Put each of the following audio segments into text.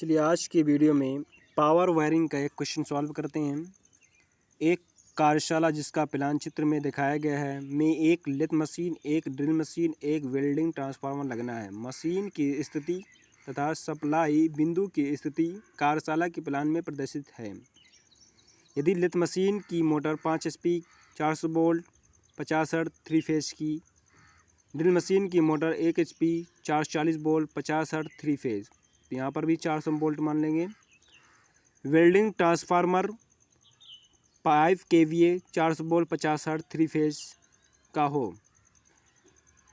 चलिए आज की वीडियो में पावर वायरिंग का एक क्वेश्चन सॉल्व करते हैं। एक कार्यशाला जिसका प्लान चित्र में दिखाया गया है में एक लेथ मशीन, एक ड्रिल मशीन, एक वेल्डिंग ट्रांसफार्मर लगना है। मशीन की स्थिति तथा सप्लाई बिंदु की स्थिति कार्यशाला के प्लान में प्रदर्शित है। यदि लेथ मशीन की motor 5 HP 400 volt 50 hertz 3 phase की, ड्रिल मशीन की motor 1 HP 440 volt 50 hertz 3 phase, तो यहाँ पर भी 400 वोल्ट मान लेंगे। Welding transformer 5 kVA 400 volt 50 hertz 3 phase का हो।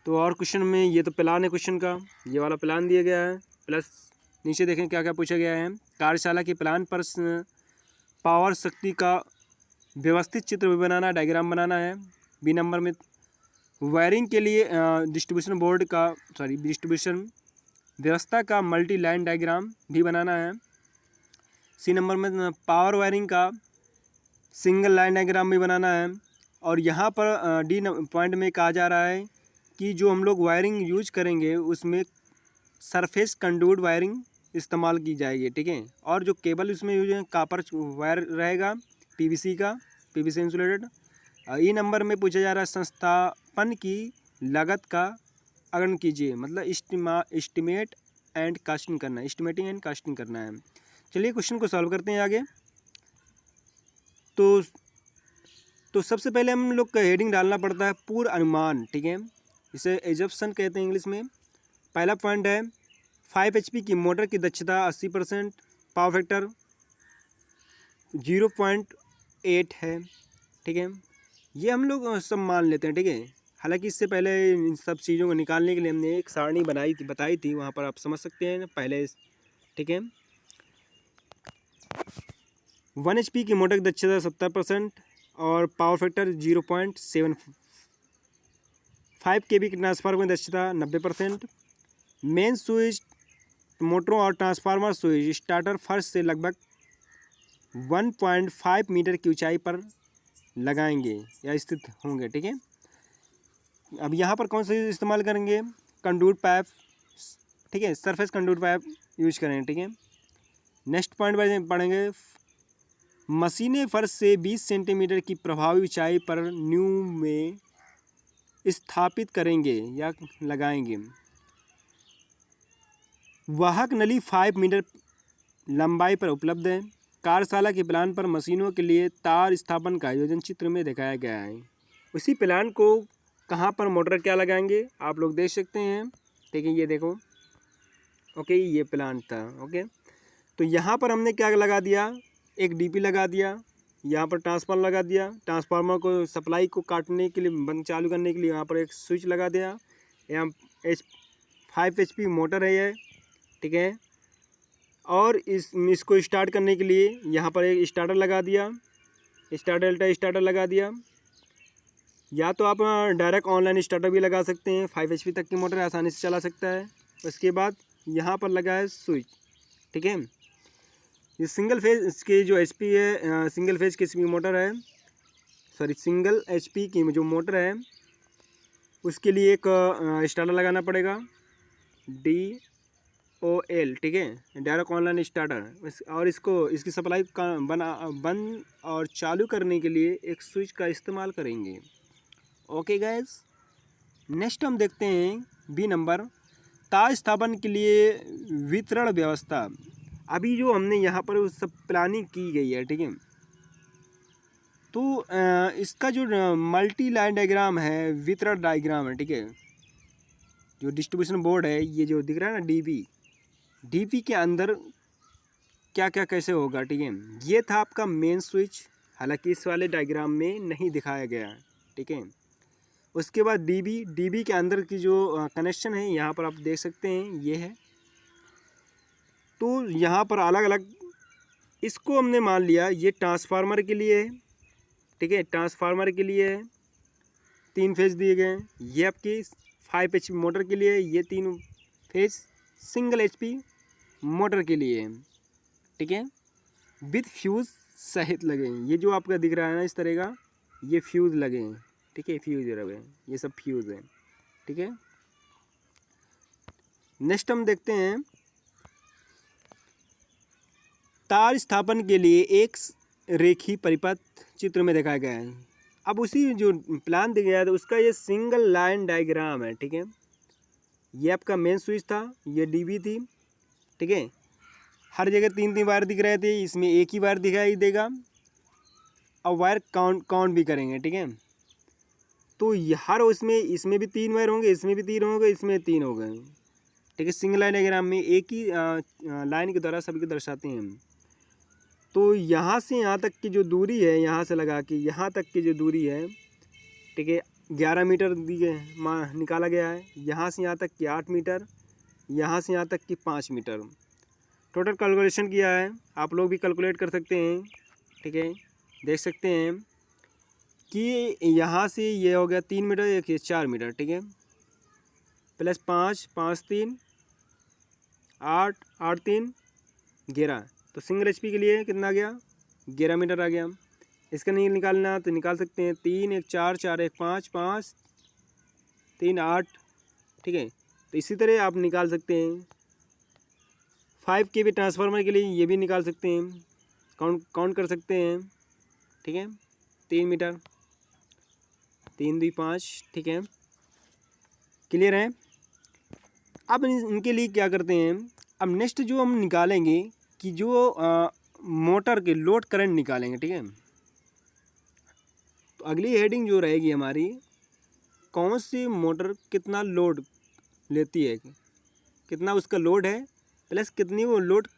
तो और क्वेश्चन में ये तो प्लान है क्वेश्चन का, ये वाला प्लान दिया गया है। प्लस नीचे देखें क्या क्या पूछा गया है। कार्यशाला के प्लान पर पावर शक्ति का व्यवस्थित चित्र भी बनाना, डायग्राम बनाना है। बी नंबर में वायरिंग के लिए डिस्ट्रीब्यूशन व्यवस्था का मल्टी लाइन डायग्राम भी बनाना है। सी नंबर में पावर वायरिंग का सिंगल लाइन डायग्राम भी बनाना है। और यहाँ पर डी पॉइंट में कहा जा रहा है कि जो हम लोग वायरिंग यूज करेंगे उसमें सरफेस कंडक्ट वायरिंग इस्तेमाल की जाएगी, ठीक है। और जो केबल उसमें यूज है कापर वायर रहेगा, पीवीसी इंसुलेटेड। ई नंबर में पूछा जा रहा है संस्थापन की लागत का आकलन कीजिए, मतलब एस्टिमेटिंग एंड कास्टिंग करना है। चलिए क्वेश्चन को सॉल्व करते हैं आगे। तो सबसे पहले हम लोग का हेडिंग डालना पड़ता है पूर्व अनुमान, ठीक है। इसे एजप्शन कहते हैं इंग्लिश में। पहला पॉइंट है 5 HP की मोटर की दक्षता 80%, पावर फैक्टर 0.8 है, ठीक है। ये हम लोग सब मान लेते हैं, ठीक है। हालांकि इससे पहले इन सब चीज़ों को निकालने के लिए हमने एक सारणी बताई थी, वहाँ पर आप समझ सकते हैं पहले, ठीक है। 1 HP की मोटर की दक्षता 70% और पावर फैक्टर 0.7। 5 kV की ट्रांसफार्मर की दक्षता 90%। मेन स्विच मोटरों और ट्रांसफार्मर स्विच स्टार्टर फर्श से लगभग 1.5 मीटर की ऊंचाई पर लगाएंगे या स्थित होंगे, ठीक है। अब यहाँ पर कौन सा इस्तेमाल करेंगे? कंडक्ट पाइप, ठीक है, सरफेस कंडक्ट पाइप यूज करेंगे, ठीक है। नेक्स्ट पॉइंट पढ़ेंगे मशीनें फर्श से 20 सेंटीमीटर की प्रभावी ऊंचाई पर न्यू में स्थापित करेंगे या लगाएंगे। वाहक नली 5 मीटर लंबाई पर उपलब्ध है। कार्यशाला के प्लान पर मशीनों के लिए तार स्थापन का आयोजन चित्र में दिखाया गया है। उसी प्लान को कहाँ पर मोटर क्या लगाएंगे आप लोग देख सकते हैं, ठीक है। ये देखो, ओके, ये प्लान था, ओके। तो यहाँ पर हमने क्या लगा दिया, एक डीपी लगा दिया, यहाँ पर ट्रांसफार्मर लगा दिया, ट्रांसफार्मर को सप्लाई को काटने के लिए, बंद चालू करने के लिए यहाँ पर एक स्विच लगा दिया। यहाँ 5 HP मोटर है ये, ठीक है। और इसको स्टार्ट करने के लिए यहाँ पर एक स्टार्टर लगा दिया, स्टार्टर लगा दिया। या तो आप डायरेक्ट ऑनलाइन स्टार्टर भी लगा सकते हैं, 5 HP तक की मोटर आसानी से चला सकता है। उसके बाद यहाँ पर लगा है स्विच, ठीक है। ये सिंगल फेज की जो HP है, सिंगल फेज की मोटर है, सिंगल HP की जो मोटर है उसके लिए एक स्टार्टर लगाना पड़ेगा, DOL, ठीक है, डायरेक्ट ऑनलाइन स्टार्टर। और इसकी सप्लाई बंद और चालू करने के लिए एक स्विच का इस्तेमाल करेंगे। ओके गाइस, नेक्स्ट हम देखते हैं बी नंबर तार स्थापन के लिए वितरण व्यवस्था। अभी जो हमने यहाँ पर सब प्लानिंग की गई है, ठीक है। तो इसका जो मल्टी लाइन डायग्राम है, वितरण डायग्राम है, ठीक है। जो डिस्ट्रीब्यूशन बोर्ड है, ये जो दिख रहा है ना डीपी के अंदर क्या क्या कैसे होगा, ठीक है। ये था आपका मेन स्विच, हालांकि इस वाले डायग्राम में नहीं दिखाया गया, ठीक है। उसके बाद डीबी के अंदर की जो कनेक्शन है यहाँ पर आप देख सकते हैं, ये है। तो यहाँ पर अलग अलग इसको हमने मान लिया ये ट्रांसफार्मर के लिए है, ठीक है, ट्रांसफार्मर के लिए है, 3 फेज दिए गए हैं। ये आपकी 5 HP मोटर के लिए है, ये 3 फेज सिंगल HP मोटर के लिए है, ठीक है, विथ फ्यूज़ सहित लगे हैं। ये जो आपका दिख रहा है ना इस तरह का, ये फ्यूज़ लगे हैं, ठीक है, फ्यूज़ लगे हैं, ये सब फ्यूज़ हैं, ठीक है। नेक्स्ट हम देखते हैं तार स्थापन के लिए एक रेखीय परिपथ चित्र में दिखाया गया है। अब उसी जो प्लान दिया गया है तो उसका ये सिंगल लाइन डायग्राम है, ठीक है। ये आपका मेन स्विच था, ये डीबी थी, ठीक है। हर जगह 3-3 वायर दिख रहे थे, इसमें एक ही वायर दिखाई देगा। अब वायर काउंट भी करेंगे, ठीक है। तो हर इसमें भी 3 वायर होंगे, इसमें भी 3 होंगे, इसमें 3 हो गए, ठीक है। सिंगल लाइन डायग्राम में एक ही लाइन के द्वारा सभी को दर्शाते हैं हम। तो यहाँ से यहाँ तक की जो दूरी है, यहाँ से लगा के यहाँ तक की जो दूरी है, ठीक है, 11 मीटर दी गए निकाला गया है। यहाँ से यहाँ तक की 8 मीटर, यहाँ से यहाँ तक की 5 मीटर। टोटल कैलकुलेशन किया है, आप लोग भी कैलकुलेट कर सकते हैं, ठीक है। देख सकते हैं कि यहाँ से ये हो गया 3 मीटर, एक 4 मीटर, ठीक है, प्लस 5, 5 3 8, 8 3 11। तो सिंगल एचपी के लिए कितना आ गया, 11 मीटर आ गया। इसका नहीं निकालना तो निकाल सकते हैं, 3 1 4 4 1 5 5 3 8, ठीक है। तो इसी तरह आप निकाल सकते हैं 5 kV ट्रांसफार्मर के लिए, ये भी निकाल सकते हैं, काउंट कर सकते हैं, ठीक है। 3 मीटर, 3 2 5, ठीक है, क्लियर है। अब इनके लिए क्या करते हैं, अब नेक्स्ट जो हम निकालेंगे कि जो मोटर के लोड करंट निकालेंगे, ठीक है। तो अगली हेडिंग जो रहेगी हमारी, कौन सी मोटर कितना लोड लेती है, कितना उसका लोड है, प्लस कितनी वो लोड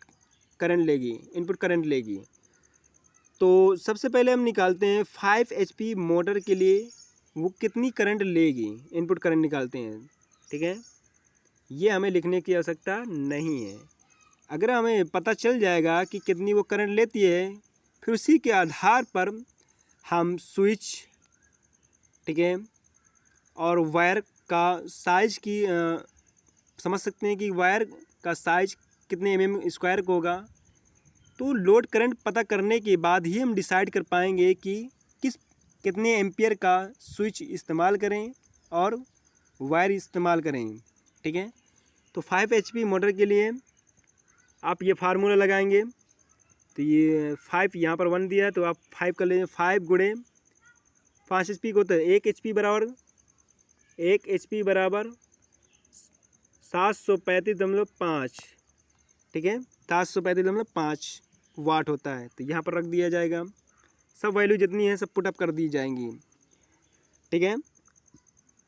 करंट लेगी, इनपुट करंट लेगी। तो सबसे पहले हम निकालते हैं 5 HP मोटर के लिए वो कितनी करंट लेगी, इनपुट करंट निकालते हैं, ठीक है। ये हमें लिखने की आवश्यकता नहीं है। अगर हमें पता चल जाएगा कि कितनी वो करंट लेती है, फिर उसी के आधार पर हम स्विच, ठीक है, और वायर का साइज की समझ सकते हैं कि वायर का साइज कितने mm² का होगा। तो लोड करंट पता करने के बाद ही हम डिसाइड कर पाएंगे कि कितने एम्पियर का स्विच इस्तेमाल करें और वायर इस्तेमाल करें, ठीक है। तो 5 HP मोटर के लिए आप ये फार्मूला लगाएंगे। तो ये 5 यहाँ पर 1 दिया है, तो आप 5 कर लेंगे, 5 गुणे 5 HP को होता है 1 HP बराबर 735.5, ठीक है, 735.5 वाट होता है। तो यहाँ पर रख दिया जाएगा, सब वैल्यू जितनी है सब पुटअप कर दी जाएंगी, ठीक है।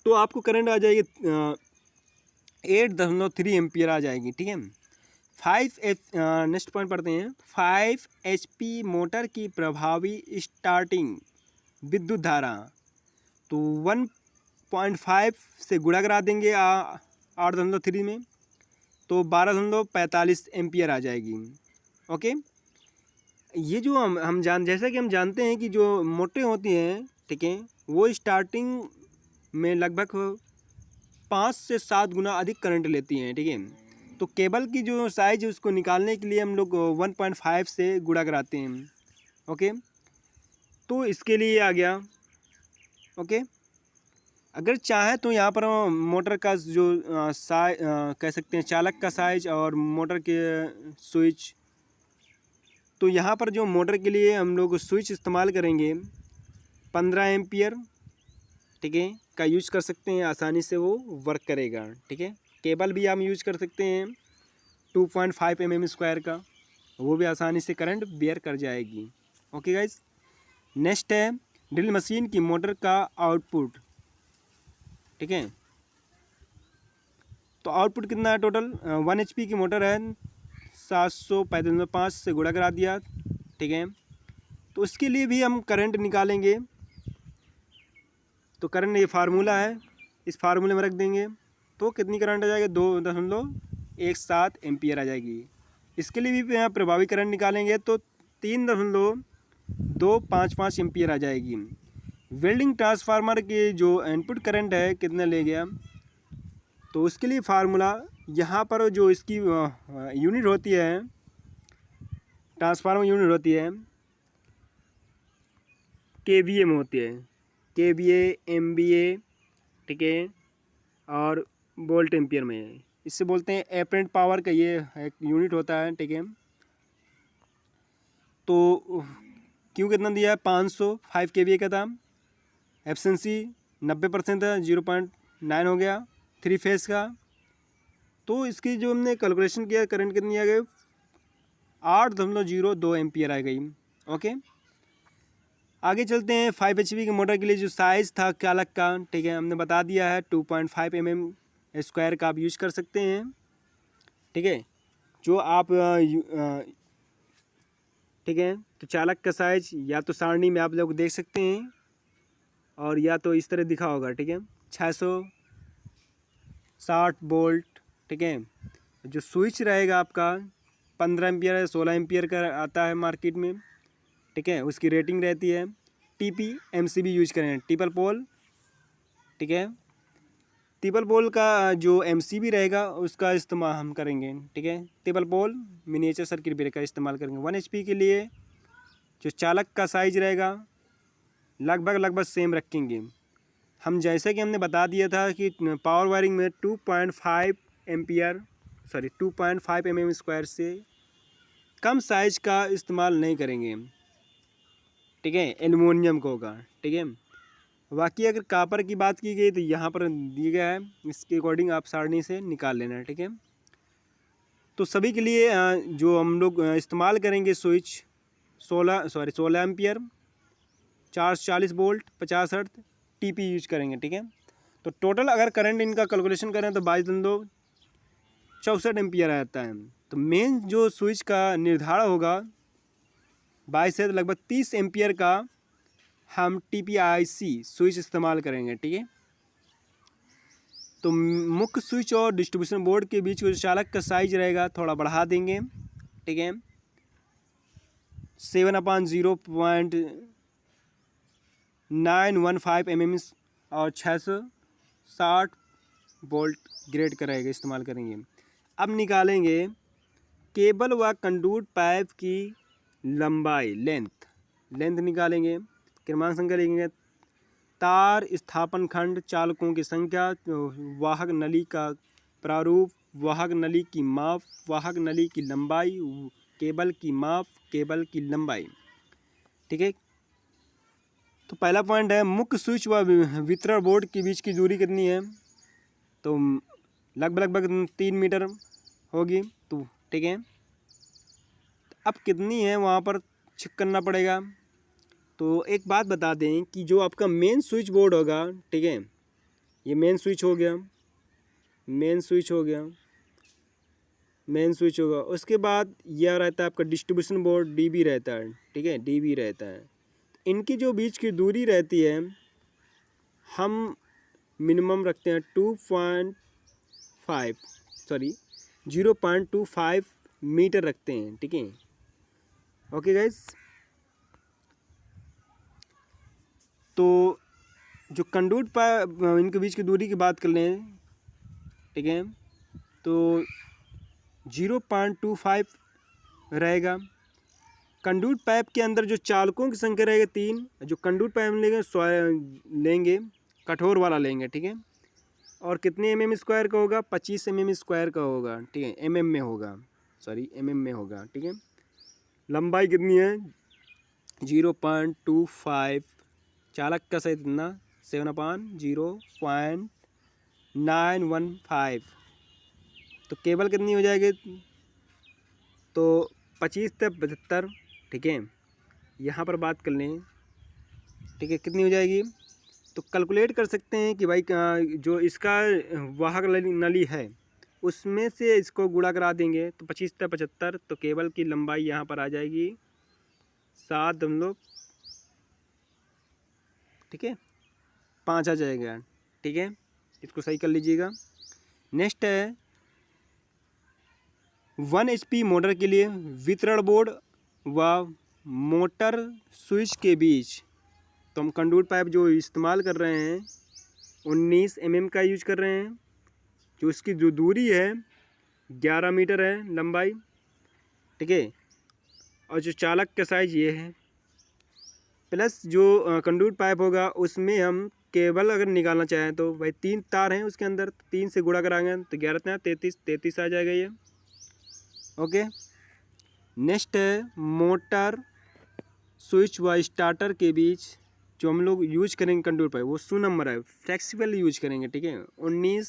तो आपको करंट आ जाएगी 8.3 एम्पियर आ जाएगी, ठीक है। नेक्स्ट पॉइंट पढ़ते हैं। 5 HP मोटर की प्रभावी स्टार्टिंग विद्युत धारा, तो 1.5 से गुणा करा देंगे 8.3 में, तो 12.45 एम्पियर आ जाएगी, ओके। ये जो हम जैसा कि हम जानते हैं कि जो मोटे होती हैं, ठीक है, वो स्टार्टिंग में लगभग 5 से 7 गुना अधिक करंट लेती हैं, ठीक है। तो केबल की जो साइज है उसको निकालने के लिए हम लोग 1.5 से गुणा कराते हैं, ओके। तो इसके लिए आ गया, ओके। अगर चाहे तो यहाँ पर मोटर का जो कह सकते हैं चालक का साइज और मोटर के स्विच, तो यहाँ पर जो मोटर के लिए हम लोग स्विच इस्तेमाल करेंगे 15 एम्पियर, ठीक है, का यूज कर सकते हैं, आसानी से वो वर्क करेगा, ठीक है। केबल भी हम यूज कर सकते हैं 2.5 mm² का, वो भी आसानी से करंट बेयर कर जाएगी, ओके गाइस। नेक्स्ट है ड्रिल मशीन की मोटर का आउटपुट, ठीक है। तो आउटपुट कितना है टोटल, 1 HP की मोटर है, 735.5 से गुणा करा दिया, ठीक है। तो उसके लिए भी हम करंट निकालेंगे। तो करंट ये फार्मूला है, इस फार्मूले में रख देंगे, तो कितनी करंट आ जाएगी, 2.17 एम्पियर आ जाएगी। इसके लिए भी यहाँ प्रभावी करंट निकालेंगे तो 3.255 एम्पियर आ जाएगी। वेल्डिंग ट्रांसफार्मर की जो इनपुट करंट है कितना ले गया, तो उसके लिए फार्मूला यहाँ पर जो इसकी यूनिट होती है, ट्रांसफार्मर यूनिट होती है, KVA में होती है, KVA MVA, ठीक है, और वोल्ट एम्पियर में, इससे बोलते हैं एपरेंट पावर का ये एक यूनिट होता है, ठीक है। तो क्यों कितना दिया है 500 5 kVA का था। एफिशिएंसी 90% है, 0.9 हो गया 3 फेस का। तो इसकी जो हमने कैलकुलेशन किया करंट कितनी आ गई 8.02 एम्पियर आ गई। ओके, आगे चलते हैं 5 HP के मोटर के लिए जो साइज़ था चालक का, ठीक है, हमने बता दिया है 2.5 mm स्क्वायर का आप यूज कर सकते हैं। ठीक है, जो आप ठीक है, तो चालक का साइज या तो सारणी में आप लोग देख सकते हैं और या तो इस तरह दिखा होगा। ठीक है, 660 वोल्ट। ठीक है, जो स्विच रहेगा आपका 15 एम्पियर है, 16 एम्पियर का आता है मार्केट में। ठीक है, उसकी रेटिंग रहती है। TP MCB यूज करें, ट्रिपल पोल। ठीक है, ट्रिपल पोल का जो MCB रहेगा उसका इस्तेमाल हम करेंगे। ठीक है, triple pole miniature circuit breaker का इस्तेमाल करेंगे। 1 HP के लिए जो चालक का साइज रहेगा लगभग सेम रखेंगे हम, जैसे कि हमने बता दिया था कि पावर वायरिंग में 2.5 एम्पियर 2.5 mm स्क्वायर से कम साइज का इस्तेमाल नहीं करेंगे। ठीक है, एल्युमिनियम का होगा। ठीक है, बाकी अगर कापर की बात की गई तो यहाँ पर दिया गया है, इसके अकॉर्डिंग आप सारणी से निकाल लेना है। ठीक है, तो सभी के लिए जो हम लोग इस्तेमाल करेंगे switch 16 ampere 440 volt 50 hertz TP use करेंगे। ठीक है, तो टोटल अगर करंट इनका कैलकुलेशन करें तो 22.64 एम्पियर आता है। तो मेन जो स्विच का निर्धारण होगा 22 से लगभग 30 एम्पियर का हम TPIC स्विच इस्तेमाल करेंगे। ठीक है, तो मुख्य स्विच और डिस्ट्रीब्यूशन बोर्ड के बीच जो चालक का साइज रहेगा थोड़ा बढ़ा देंगे। ठीक है, 7/0.915 mm और 660 वोल्ट ग्रेड का रहेगा, इस्तेमाल करेंगे। अब निकालेंगे केबल व कंडक्ट पाइप की लंबाई, लेंथ निकालेंगे। क्रमांक संख्या लिखेंगे, तार स्थापन खंड, चालकों की संख्या, वाहक नली का प्रारूप, वाहक नली की माप, वाहक नली की लंबाई, केबल की माप, केबल की लंबाई। ठीक है, तो पहला पॉइंट है मुख्य स्विच व वितरण बोर्ड के बीच की दूरी कितनी है, तो लगभग 3 मीटर होगी। तो ठीक है, अब कितनी है वहाँ पर चेक करना पड़ेगा। तो एक बात बता दें कि जो आपका मेन स्विच बोर्ड होगा, ठीक है, ये मेन स्विच हो गया, मेन स्विच होगा। उसके बाद यह रहता है आपका डिस्ट्रीब्यूशन बोर्ड, DB रहता है। ठीक है, DB रहता है। इनकी जो बीच की दूरी रहती है हम मिनिमम रखते हैं 0.25 मीटर रखते हैं। ठीक है, ओके गाइस। तो जो कंडक्ट पाइप इनके बीच की दूरी की बात कर लें, ठीक है, तो 0.25 रहेगा। कंडक्ट पाइप के अंदर जो चालकों की संख्या रहेगी 3। जो कंडक्ट पाइप लेंगे कठोर वाला लेंगे। ठीक है, और कितने mm स्क्वायर का होगा 25 mm स्क्वायर का होगा। ठीक है, mm में होगा, mm में होगा। ठीक है, लंबाई कितनी है 0.25, चालक का सही कितना 7/0.915। तो केबल कितनी हो जाएगी, तो 25 से 75। ठीक है, यहाँ पर बात कर लें, ठीक है, कितनी हो जाएगी, तो कैलकुलेट कर सकते हैं कि भाई जो इसका वाहक नली है उसमें से इसको गुणा करा देंगे तो 25 से 75। तो केबल की लंबाई यहाँ पर आ जाएगी 7 ठीक है 5 आ जाएगा। ठीक है, इसको सही कर लीजिएगा। नेक्स्ट है 1 HP मोटर के लिए वितरण बोर्ड व मोटर स्विच के बीच, तो हम कंडक्ट पाइप जो इस्तेमाल कर रहे हैं 19 mm का यूज कर रहे हैं। जो इसकी जो दूरी है 11 मीटर है लंबाई। ठीक है, और जो चालक का साइज ये है, प्लस जो कंडक्ट पाइप होगा उसमें हम केबल अगर निकालना चाहें तो भाई 3 तार हैं उसके अंदर, 3 से गुणा कराएंगे तो 11 33 आ जाएगा ये। ओके, नेक्स्ट है मोटर स्विच व स्टार्टर के बीच जो हम लोग यूज करेंगे कंट्रोल पाइप वो 100 नंबर है, फ्लेक्सिबल यूज करेंगे, ठीक है। 19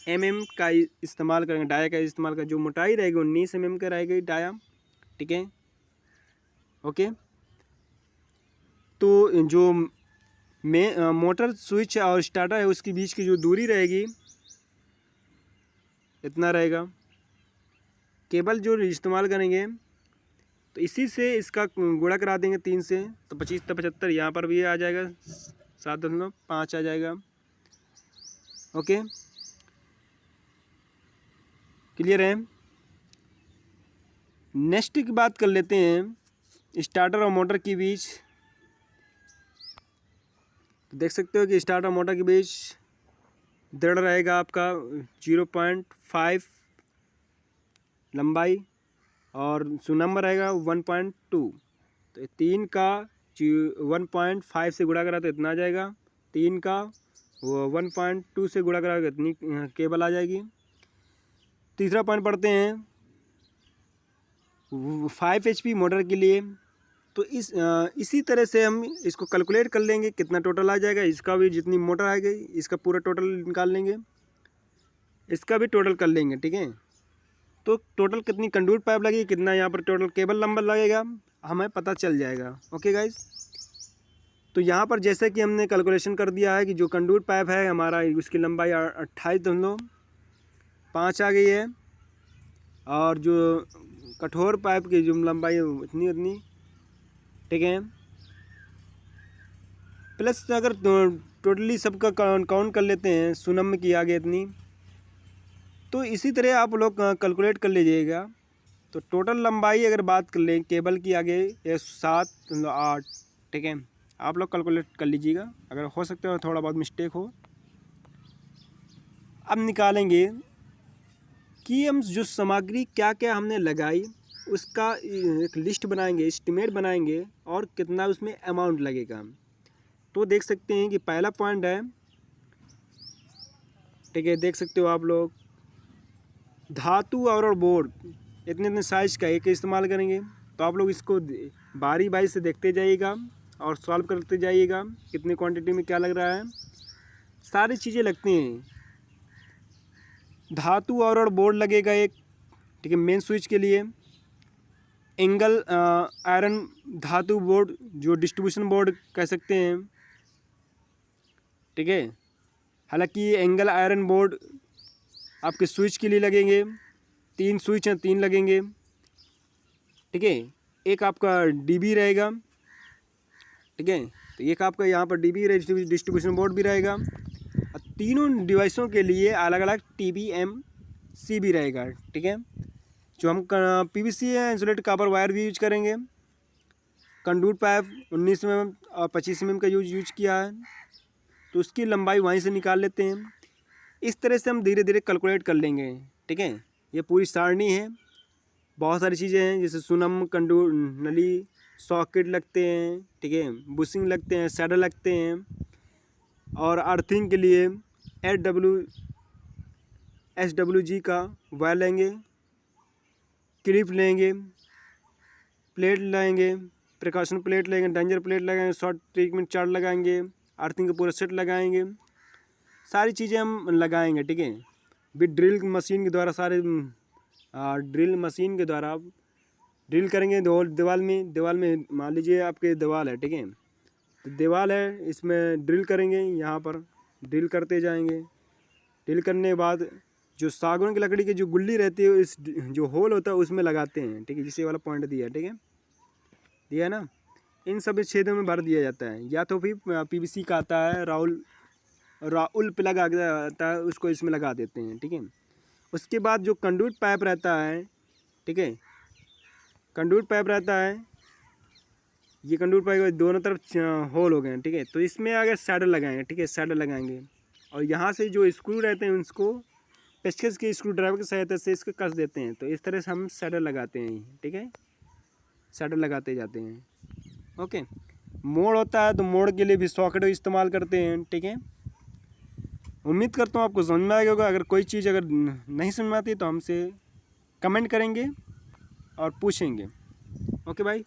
mm का इस्तेमाल करेंगे, डाया का इस्तेमाल करेंगे। जो मोटाई रहेगी 19 mm का रहेगी डाया, ठीक है। ओके, तो जो मोटर स्विच और स्टार्टर है उसके बीच की जो दूरी रहेगी इतना रहेगा। केबल जो इस्तेमाल करेंगे तो इसी से इसका गुणा करा देंगे 3 से, तो 25 तो 75, यहाँ पर भी आ जाएगा 7.5 आ जाएगा। ओके, क्लियर है। नेक्स्ट की बात कर लेते हैं स्टार्टर और मोटर के बीच। तो देख सकते हो कि स्टार्टर और मोटर के बीच दृढ़ रहेगा आपका 0.5 लंबाई और नंबर रहेगा 1.2। तो 3 का 1.5 से गुणा करा तो इतना आ जाएगा, 3 का वो 1.2 से गुणा करा तो इतनी केबल आ जाएगी। तीसरा पॉइंट पढ़ते हैं 5 HP मोटर के लिए। तो इसी तरह से हम इसको कैलकुलेट कर लेंगे कितना टोटल आ जाएगा। इसका भी जितनी मोटर आएगी इसका पूरा टोटल निकाल लेंगे, इसका भी टोटल कर लेंगे, ठीक है। तो टोटल कितनी कंडक्ट पाइप लगेगी, कितना यहाँ पर टोटल केबल नंबर लगेगा हमें पता चल जाएगा। ओके गाइस, तो यहाँ पर जैसे कि हमने कैलकुलेशन कर दिया है कि जो कंडक्ट पाइप है हमारा उसकी लंबाई 28.5 आ गई है, और जो कठोर पाइप की जो लंबाई है उतनी उतनी, ठीक है। प्लस अगर टोटली सबका काउंट कर लेते हैं सुनम की आगे इतनी, तो इसी तरह आप लोग कैलकुलेट कर लीजिएगा। तो टोटल लंबाई अगर बात कर लें केबल की आगे 7 8, ठीक है। आप लोग कैलकुलेट कर लीजिएगा, अगर हो सकता है थोड़ा बहुत मिस्टेक हो। अब निकालेंगे कि हम जो सामग्री क्या क्या हमने लगाई उसका एक लिस्ट बनाएंगे, एस्टिमेट बनाएंगे और कितना उसमें अमाउंट लगेगा। तो देख सकते हैं कि पहला पॉइंट है, ठीक है, देख सकते हो आप लोग, धातु और बोर्ड इतने इतने साइज़ का एक इस्तेमाल करेंगे। तो आप लोग इसको बारी बारी से देखते जाइएगा और सॉल्व करते जाइएगा कितनी क्वांटिटी में क्या लग रहा है। सारी चीज़ें लगती हैं। धातु और बोर्ड लगेगा एक, ठीक है, मेन स्विच के लिए। एंगल आयरन धातु बोर्ड जो डिस्ट्रीब्यूशन बोर्ड कह सकते हैं, ठीक है। हालांकि एंगल आयरन बोर्ड आपके स्विच के लिए लगेंगे, 3 स्विच हैं 3 लगेंगे, ठीक है। एक आपका डीबी रहेगा, ठीक है। तो एक आपका यहाँ पर डीबी डिस्ट्रीब्यूशन बोर्ड भी रहेगा, और तीनों डिवाइसों के लिए अलग अलग TBMC भी रहेगा, ठीक है। जो हम PVC इंसुलेटेड कॉपर वायर भी यूज करेंगे। कंडक्ट पाइप 19 mm और 25 mm का यूज किया है, तो उसकी लंबाई वहीं से निकाल लेते हैं। इस तरह से हम धीरे धीरे कैलकुलेट कर लेंगे, ठीक है। ये पूरी सारणी है, बहुत सारी चीज़ें हैं जैसे सुनम, कंडू, नली, सॉकेट लगते हैं, ठीक है, बुशिंग लगते हैं, सैडल लगते हैं, और अर्थिंग के लिए SWG का वायर लेंगे, क्लिप लेंगे, प्लेट लेंगे, प्रिकॉशन प्लेट लेंगे, डेंजर प्लेट लगाएंगे, शॉर्ट ट्रीटमेंट चार्ट लगाएंगे, अर्थिंग का पूरा सेट लगाएंगे। सारी चीज़ें हम लगाएंगे, ठीक है। भी ड्रिल मशीन के द्वारा ड्रिल मशीन के द्वारा आप ड्रिल करेंगे दीवार में मान लीजिए आपके दीवार है, ठीक है, तो दीवार है इसमें ड्रिल करेंगे, यहाँ पर ड्रिल करते जाएंगे। ड्रिल करने के बाद जो सागवान की लकड़ी की जो गुल्ली रहती है इस जो होल होता है उसमें लगाते हैं, ठीक है, जिसे वाला पॉइंट दिया है, ठीक है, दिया है ना। इन सभी छेदों में भर दिया जाता है, या तो फिर PVC का आता है राउल प्लग आता है, उसको इसमें लगा देते हैं, ठीक है। उसके बाद जो कंडक्ट पाइप रहता है, ठीक है, कंडक्ट पाइप रहता है, ये कंडक्ट पाइप दोनों तरफ होल हो गए हैं, ठीक है। तो इसमें आगे सैडल लगाएंगे, ठीक है, सैडल लगाएंगे, और यहाँ से जो स्क्रू रहते हैं उसको पेचकस के स्क्रू ड्राइवर की सहायता से इसको कस देते हैं। तो इस तरह से हम सैडल लगाते हैं, ठीक है, सैडल लगाते जाते हैं। ओके, मोड़ होता है तो मोड़ के लिए भी सॉकेट इस्तेमाल करते हैं, ठीक है। उम्मीद करता हूँ आपको समझ में आएगा होगा। अगर कोई चीज़ अगर नहीं समझ में आती तो हमसे कमेंट करेंगे और पूछेंगे। ओके भाई।